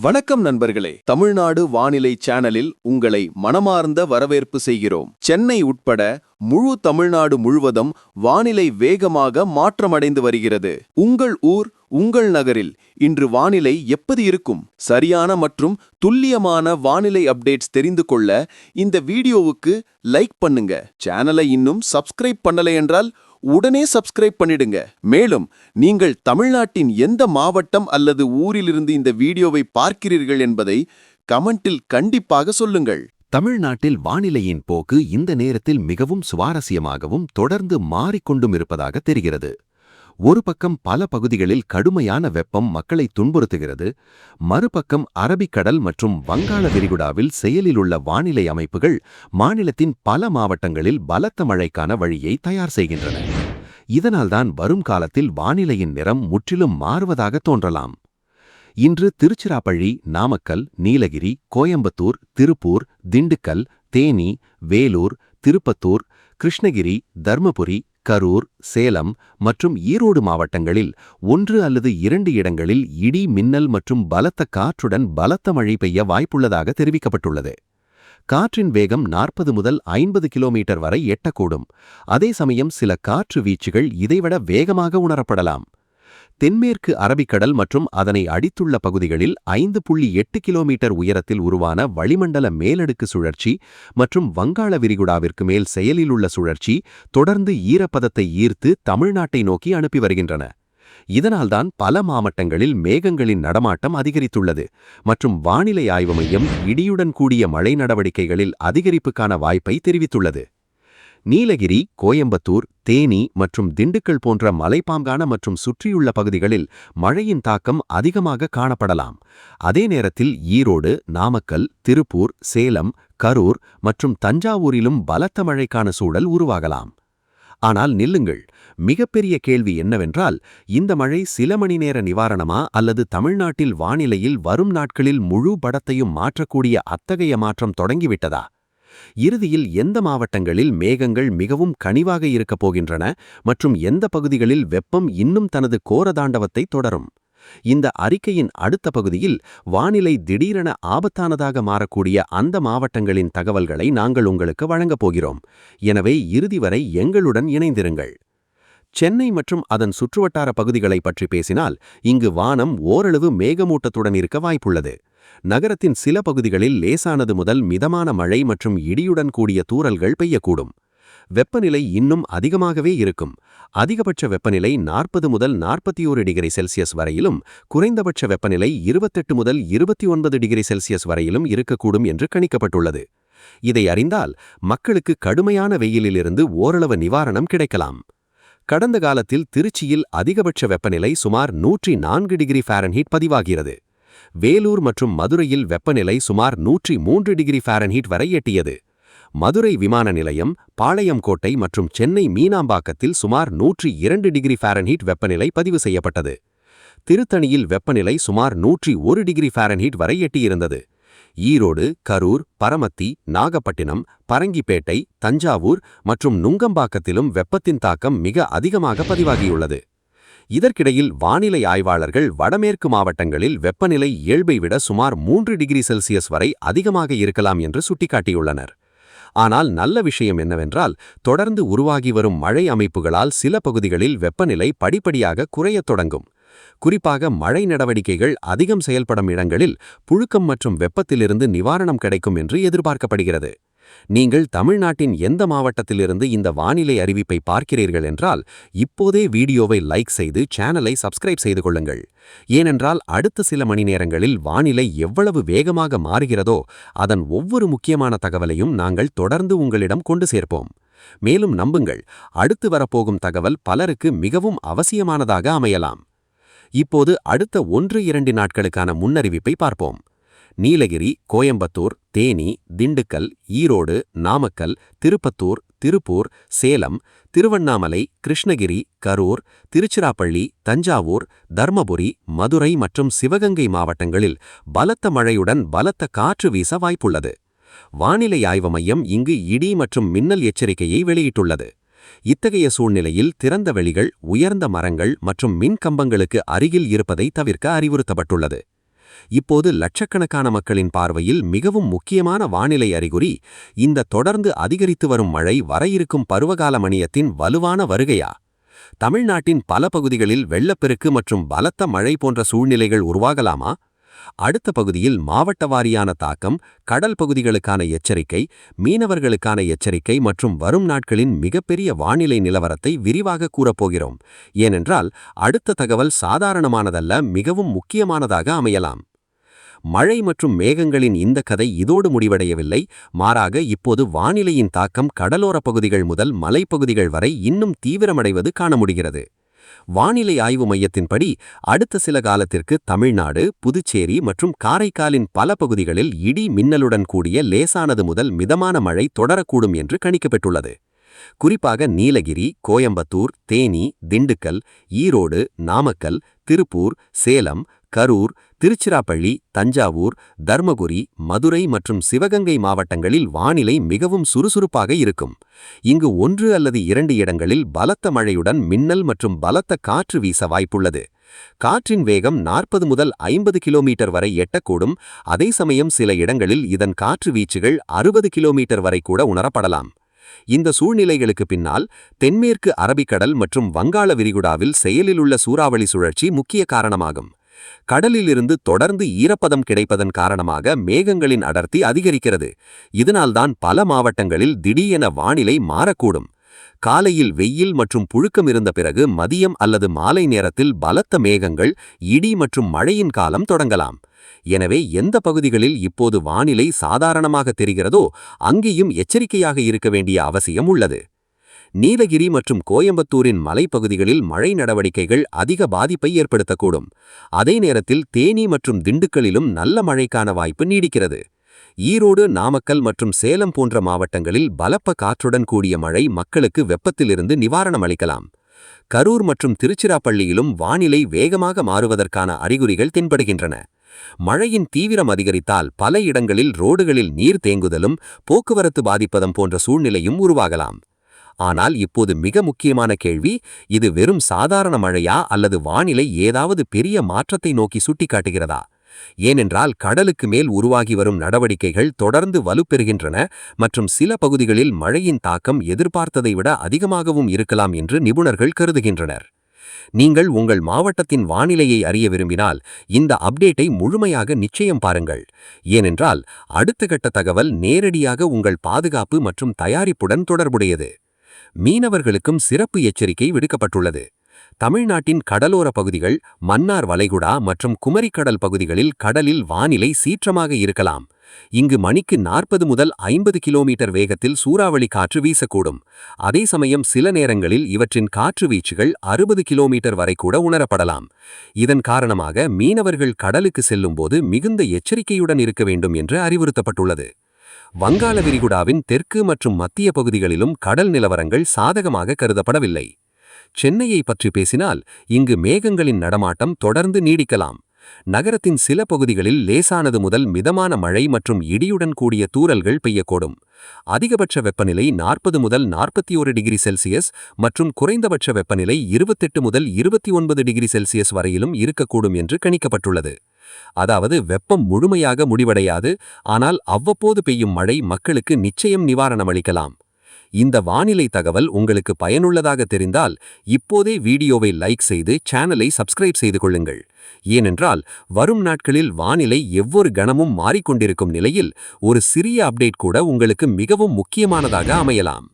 வணக்கம் நண்பர்களே, தமிழ்நாடு வானிலை சேனலில் உங்களை மனமார்ந்த வரவேற்பு செய்கிறோம். சென்னை உட்பட முழு தமிழ்நாடு முழுவதும் வானிலை வேகமாக மாற்றமடைந்து வருகிறது. உங்கள் ஊர், உங்கள் நகரில் இன்று வானிலை எப்படி இருக்கும்? சரியான மற்றும் துல்லியமான வானிலை அப்டேட்ஸ் தெரிந்து கொள்ள இந்த வீடியோவுக்கு லைக் பண்ணுங்க. சேனலை இன்னும் சப்ஸ்கிரைப் பண்ணலை என்றால் உடனே சப்ஸ்கிரைப் பண்ணிடுங்க. மேலும் நீங்கள் தமிழ்நாட்டின் எந்த மாவட்டம் அல்லது ஊரிலிருந்து இந்த வீடியோவை பார்க்கிறீர்கள் என்பதை கமெண்டில் கண்டிப்பாக சொல்லுங்கள். தமிழ்நாட்டில் வானிலையின் போக்கு இந்த நேரத்தில் மிகவும் சுவாரஸ்யமாகவும் தொடர்ந்து மாறிக்கொண்டும் இருப்பதாக தெரிகிறது. ஒரு பக்கம் பல பகுதிகளில் கடுமையான வெப்பம் மக்களை துன்புறுத்துகிறது. மறுபக்கம் அரபிக்கடல் மற்றும் வங்காள விரிகுடாவில் செயலிலுள்ள வானிலை அமைப்புகள் மாநிலத்தின் பல மாவட்டங்களில் பலத்த மழைக்கான வழியை தயார் செய்கின்றன. இதனால்தான் வரும் காலத்தில் வானிலையின் நிறம் முற்றிலும் மாறுவதாக தோன்றலாம். இன்று திருச்சிராப்பள்ளி, நாமக்கல், நீலகிரி, கோயம்புத்தூர், திருப்பூர், திண்டுக்கல், தேனி, வேலூர், திருப்பத்தூர், கிருஷ்ணகிரி, தர்மபுரி, கரூர், சேலம் மற்றும் ஈரோடு மாவட்டங்களில் 1 அல்லது 2 இடங்களில் இடி, மின்னல் மற்றும் பலத்த காற்றுடன் பலத்த மழை பெய்ய வாய்ப்புள்ளதாக தெரிவிக்கப்பட்டுள்ளது. காற்றின் வேகம் 40 முதல் 50 கிலோமீட்டர் வரை எட்டக்கூடும். அதே சமயம் சில காற்று வீச்சுகள் இதைவிட வேகமாக உணரப்படலாம். தென்மேற்கு அரபிக்கடல் மற்றும் அதனை அடித்துள்ள பகுதிகளில் 5.8 கிலோமீட்டர் உயரத்தில் உருவான வளிமண்டல மேலடுக்கு சுழற்சி மற்றும் வங்காள விரிகுடாவிற்கு மேல் செயலில் உள்ள சுழற்சி தொடர்ந்து ஈரப்பதத்தை ஈர்த்து தமிழ்நாட்டை நோக்கி அனுப்பி வருகின்றன. இதனால்தான் பல மாவட்டங்களில் மேகங்களின் நடமாட்டம் அதிகரித்துள்ளது மற்றும் வானிலை ஆய்வு மையம் இடியுடன் கூடிய மழை நடவடிக்கைகளில் அதிகரிப்புக்கான வாய்ப்பை தெரிவித்துள்ளது. நீலகிரி, கோயம்புத்தூர், தேனி மற்றும் திண்டுக்கல் போன்ற மலைப்பாங்கான மற்றும் சுற்றியுள்ள பகுதிகளில் மழையின் தாக்கம் அதிகமாக காணப்படலாம். அதே நேரத்தில் ஈரோடு, நாமக்கல், திருப்பூர், சேலம், கரூர் மற்றும் தஞ்சாவூரிலும் பலத்த மழைக்கான சூழல் உருவாகலாம். ஆனால் நில்லுங்கள், மிகப்பெரிய கேள்வி என்னவென்றால், இந்த மழை சில மணி நேர நிவாரணமா அல்லது தமிழ்நாட்டில் வானிலையில் வரும் நாட்களில் முழு படத்தையும் மாற்றக்கூடிய அத்தகைய மாற்றம் தொடங்கிவிட்டதா? இறுதியில் எந்த மாவட்டங்களில் மேகங்கள் மிகவும் கனிவாக இருக்கப் போகின்றன மற்றும் எந்த பகுதிகளில் வெப்பம் இன்னும் தனது கோரதாண்டவத்தை தொடரும்? இந்த அறிக்கையின் அடுத்த பகுதியில் வானிலை திடீரென ஆபத்தானதாக மாறக்கூடிய அந்த மாவட்டங்களின் தகவல்களை நாங்கள் உங்களுக்கு வழங்கப் போகிறோம். எனவே இறுதி வரை எங்களுடன் இணைந்திருங்கள். சென்னை மற்றும் அதன் சுற்றுவட்டார பகுதிகளை பற்றி பேசினால், இங்கு வானம் ஓரளவு மேகமூட்டத்துடன் இருக்க வாய்ப்புள்ளது. நகரத்தின் சில பகுதிகளில் லேசானது முதல் மிதமான மழை மற்றும் இடியுடன் கூடிய தூறல்கள் பெய்யக்கூடும். வெப்பநிலை இன்னும் அதிகமாகவே இருக்கும். அதிகபட்ச வெப்பநிலை 40 முதல் 41 டிகிரி செல்சியஸ் வரையிலும், குறைந்தபட்ச வெப்பநிலை 28 முதல் 29 டிகிரி செல்சியஸ் வரையிலும் இருக்கக்கூடும் என்று கணிக்கப்பட்டுள்ளது. இதை அறிந்தால் மக்களுக்கு கடுமையான வெயிலிலிருந்து ஓரளவு நிவாரணம் கிடைக்கலாம். கடந்த காலத்தில் திருச்சியில் அதிகபட்ச வெப்பநிலை சுமார் 104 டிகிரி ஃபாரன்ஹீட் பதிவாகிறது. வேலூர் மற்றும் மதுரையில் வெப்பநிலை சுமார் 103 டிகிரி ஃபாரன்ஹீட் வரை எட்டியது. மதுரை விமான நிலையம், பாளையங்கோட்டை மற்றும் சென்னை மீனாம்பாக்கத்தில் சுமார் 102 டிகிரி ஃபாரன்ஹீட் வெப்பநிலை பதிவு செய்யப்பட்டது. திருத்தணியில் வெப்பநிலை சுமார் 101 டிகிரி ஃபாரன்ஹீட் வரை எட்டியிருந்தது. ஈரோடு, கரூர், பரமத்தி, நாகப்பட்டினம், பரங்கிப்பேட்டை, தஞ்சாவூர் மற்றும் நுங்கம்பாக்கத்திலும் வெப்பத்தின் தாக்கம் மிக அதிகமாக பதிவாகியுள்ளது. இதற்கிடையில் வானிலை ஆய்வாளர்கள் வடமேற்கு மாவட்டங்களில் வெப்பநிலை இயல்பை விட சுமார் 3 டிகிரி செல்சியஸ் வரை அதிகமாக இருக்கலாம் என்று சுட்டிக்காட்டியுள்ளனர். ஆனால் நல்ல விஷயம் என்னவென்றால், தொடர்ந்து உருவாகி வரும் மழை அமைப்புகளால் சில பகுதிகளில் வெப்பநிலை படிப்படியாக குறையத் தொடங்கும். குறிப்பாக மழை நடவடிக்கைகள் அதிகம் செயல்படும் இடங்களில் புழுக்கம் மற்றும் வெப்பத்திலிருந்து நிவாரணம் கிடைக்கும் என்று எதிர்பார்க்கப்படுகிறது. நீங்கள் தமிழ்நாட்டின் எந்த மாவட்டத்திலிருந்து இந்த வானிலை அறிவிப்பை பார்க்கிறீர்கள் என்றால், இப்போதே வீடியோவை லைக் செய்து சேனலை சப்ஸ்கிரைப் செய்து கொள்ளுங்கள். ஏனென்றால் அடுத்த சில மணி நேரங்களில் வானிலை எவ்வளவு வேகமாக மாறுகிறதோ அதன் ஒவ்வொரு முக்கியமான தகவலையும் நாங்கள் தொடர்ந்து உங்களிடம் கொண்டு சேர்ப்போம். மேலும் நம்புங்கள், அடுத்து வரப்போகும் தகவல் பலருக்கு மிகவும் அவசியமானதாக அமையலாம். இப்போது அடுத்த 1-2 நாட்களுக்கான முன்னறிவிப்பை பார்ப்போம். நீலகிரி, கோயம்புத்தூர், தேனி, திண்டுக்கல், ஈரோடு, நாமக்கல், திருப்பத்தூர், திருப்பூர், சேலம், திருவண்ணாமலை, கிருஷ்ணகிரி, கரூர், திருச்சிராப்பள்ளி, தஞ்சாவூர், தர்மபுரி, மதுரை மற்றும் சிவகங்கை மாவட்டங்களில் பலத்த மழையுடன் பலத்த காற்று வீச வாய்ப்புள்ளது. வானிலை ஆய்வு மையம் இங்கு இடி மற்றும் மின்னல் எச்சரிக்கையை வெளியிட்டுள்ளது. இத்தகைய சூழ்நிலையில் திறந்த வெளிகள், உயர்ந்த மரங்கள் மற்றும் மின் கம்பங்களுக்கு அருகில் இருப்பதை தவிர்க்க அறிவுறுத்தப்பட்டுள்ளது. இப்போது லட்சக்கணக்கான மக்களின் பார்வையில் மிகவும் முக்கியமான வானிலை அறிகுறி இந்த தொடர்ந்து அதிகரித்து வரும் மழை வர இருக்கும் பருவகால மணியத்தின் வலுவான வருகையா? தமிழ்நாட்டின் பல பகுதிகளில் வெள்ளப்பெருக்கு மற்றும் பலத்த மழை போன்ற சூழ்நிலைகள் உருவாகலாமா? அடுத்த பகுதியில் மாவட்ட வாரியான தாக்கம், கடல் பகுதிகளுக்கான எச்சரிக்கை, மீனவர்களுக்கான எச்சரிக்கை மற்றும் வரும் நாட்களின் மிகப்பெரிய வானிலை நிலவரத்தை விரிவாக கூறப்போகிறோம். ஏனென்றால் அடுத்த தகவல் சாதாரணமானதல்ல, மிகவும் முக்கியமானதாக அமையலாம். மழை மற்றும் மேகங்களின் இந்த கதை இதோடு முடிவடையவில்லை. மாறாக இப்போது வானிலையின் தாக்கம் கடலோரப் பகுதிகள் முதல் மலைப்பகுதிகள் வரை இன்னும் தீவிரமடைவது காண முடிகிறது. வானிலை ஆய்வு மையத்தின்படி அடுத்த சில காலத்திற்கு தமிழ்நாடு, புதுச்சேரி மற்றும் காரைக்காலின் பல பகுதிகளில் இடி மின்னலுடன் கூடிய லேசானது முதல் மிதமான மழை தொடரக்கூடும் என்று கணிக்கப்பட்டுள்ளது. குறிப்பாக நீலகிரி, கோயம்புத்தூர், தேனி, திண்டுக்கல், ஈரோடு, நாமக்கல், திருப்பூர், சேலம், கரூர், திருச்சிராப்பள்ளி, தஞ்சாவூர், தர்மபுரி, மதுரை மற்றும் சிவகங்கை மாவட்டங்களில் வானிலை மிகவும் சுறுசுறுப்பாக இருக்கும். இங்கு 1 அல்லது 2 இடங்களில் பலத்த மழையுடன் மின்னல் மற்றும் பலத்த காற்று வீச வாய்ப்புள்ளது. காற்றின் வேகம் 40 முதல் 50 கிலோமீட்டர் வரை எட்டக்கூடும். அதே சமயம் சில இடங்களில் இதன் காற்று வீச்சுகள் 60 கிலோமீட்டர் வரை கூட உணரப்படலாம். இந்த சூழ்நிலைகளுக்கு பின்னால் தென்மேற்கு அரபிக்கடல் மற்றும் வங்காள விரிகுடாவில் செயலிலுள்ள சூறாவளி சுழற்சி முக்கிய காரணமாகும். கடலிலிருந்து தொடர்ந்து ஈரப்பதம் கிடைப்பதன் காரணமாக மேகங்களின் அடர்த்தி அதிகரிக்கிறது. இதனால்தான் பல மாவட்டங்களில் திடீரென வானிலை மாறக்கூடும். காலையில் வெயில் மற்றும் புழுக்கம் இருந்த பிறகு மதியம் அல்லது மாலை நேரத்தில் பலத்த மேகங்கள், இடி மற்றும் மழையின் காலம் தொடங்கலாம். எனவே எந்த பகுதிகளில் இப்போது வானிலை சாதாரணமாக தெரிகிறதோ அங்கேயும் எச்சரிக்கையாக இருக்க வேண்டிய அவசியம் உள்ளது. நீலகிரி மற்றும் கோயம்புத்தூரின் மலைப்பகுதிகளில் மழை நடவடிக்கைகள் அதிக பாதிப்பை ஏற்படுத்தக்கூடும். அதே நேரத்தில் தேனி மற்றும் திண்டுக்கலிலும் நல்ல மழைக்கான வாய்ப்பு நீடிக்கிறது. ஈரோடு, நாமக்கல் மற்றும் சேலம் போன்ற மாவட்டங்களில் பலத்த காற்றுடன் கூடிய மழை மக்களுக்கு வெப்பத்திலிருந்து நிவாரணம் அளிக்கலாம். கரூர் மற்றும் திருச்சிராப்பள்ளியிலும் வானிலை வேகமாக மாறுவதற்கான அறிகுறிகள் தென்படுகின்றன. மழையின் தீவிரம் அதிகரித்தால் பல இடங்களில் ரோடுகளில் நீர் தேங்குதலும் போக்குவரத்து பாதிப்பதும் போன்ற சூழ்நிலையும் உருவாகலாம். ஆனால் இப்போது மிக முக்கியமான கேள்வி, இது வெறும் சாதாரண மழையா அல்லது வானிலை ஏதாவது பெரிய மாற்றத்தை நோக்கி சுட்டிக்காட்டுகிறதா? ஏனென்றால் கடலுக்கு மேல் உருவாகி வரும் நடவடிக்கைகள் தொடர்ந்து வலுப்பெறுகின்றன மற்றும் சில பகுதிகளில் மழையின் தாக்கம் எதிர்பார்த்ததை விட அதிகமாகவும் இருக்கலாம் என்று நிபுணர்கள் கருதுகின்றனர். நீங்கள் உங்கள் மாவட்டத்தின் வானிலையை அறிய விரும்பினால் இந்த அப்டேட்டை முழுமையாக நிச்சயம் பாருங்கள். ஏனென்றால் அடுத்த கட்ட தகவல் நேரடியாக உங்கள் பாதுகாப்பு மற்றும் தயாரிப்புடன் தொடர்புடையது. மீனவர்களுக்கும் சிறப்பு எச்சரிக்கை விடுக்கப்பட்டுள்ளது. தமிழ்நாட்டின் கடலோர பகுதிகள், மன்னார் வளைகுடா மற்றும் குமரிக்கடல் பகுதிகளில் கடலில் வானிலை சீற்றமாக இருக்கலாம். இங்கு மணிக்கு 40 முதல் 50 கிலோமீட்டர் வேகத்தில் சூறாவளி காற்று வீசக்கூடும். அதே சமயம் சில நேரங்களில் இவற்றின் காற்று வீச்சுகள் 60 கிலோமீட்டர் வரை கூட உணரப்படலாம். இதன் காரணமாக மீனவர்கள் கடலுக்கு செல்லும்போது மிகுந்த எச்சரிக்கையுடன் இருக்க வேண்டும் என்று அறிவுறுத்தப்பட்டுள்ளது. வங்காள விரிகுடாவின் தெற்கு மற்றும் மத்திய பகுதிகளிலும் கடல் நிலவரங்கள் சாதகமாக கருதப்படவில்லை. சென்னையை பற்றி பேசினால் இங்கு மேகங்களின் நடமாட்டம் தொடர்ந்து நீடிக்கலாம். நகரத்தின் சில பகுதிகளில் லேசானது முதல் மிதமான மழை மற்றும் இடியுடன் கூடிய தூறல்கள் பெய்யக்கூடும். அதிகபட்ச வெப்பநிலை 40 முதல் 41 டிகிரி செல்சியஸ் மற்றும் குறைந்தபட்ச வெப்பநிலை 28 முதல் 29 டிகிரி செல்சியஸ் வரையிலும் இருக்கக்கூடும் என்று கணிக்கப்பட்டுள்ளது. அதாவது வெப்பம் முழுமையாக முடிவடையாது, ஆனால் அவ்வப்போது பெய்யும் மழை மக்களுக்கு நிச்சயம் நிவாரணம் அளிக்கலாம். இந்த வானிலை தகவல் உங்களுக்கு பயனுள்ளதாக தெரிந்தால் இப்போதே வீடியோவை லைக் செய்து சேனலை சப்ஸ்கிரைப் செய்து கொள்ளுங்கள். ஏனென்றால் வரும் நாட்களில் வானிலை ஒவ்வொரு கணமும் மாறிக்கொண்டிருக்கும் நிலையில் ஒரு சிறிய அப்டேட் கூட உங்களுக்கு மிகவும் முக்கியமானதாக அமையலாம்.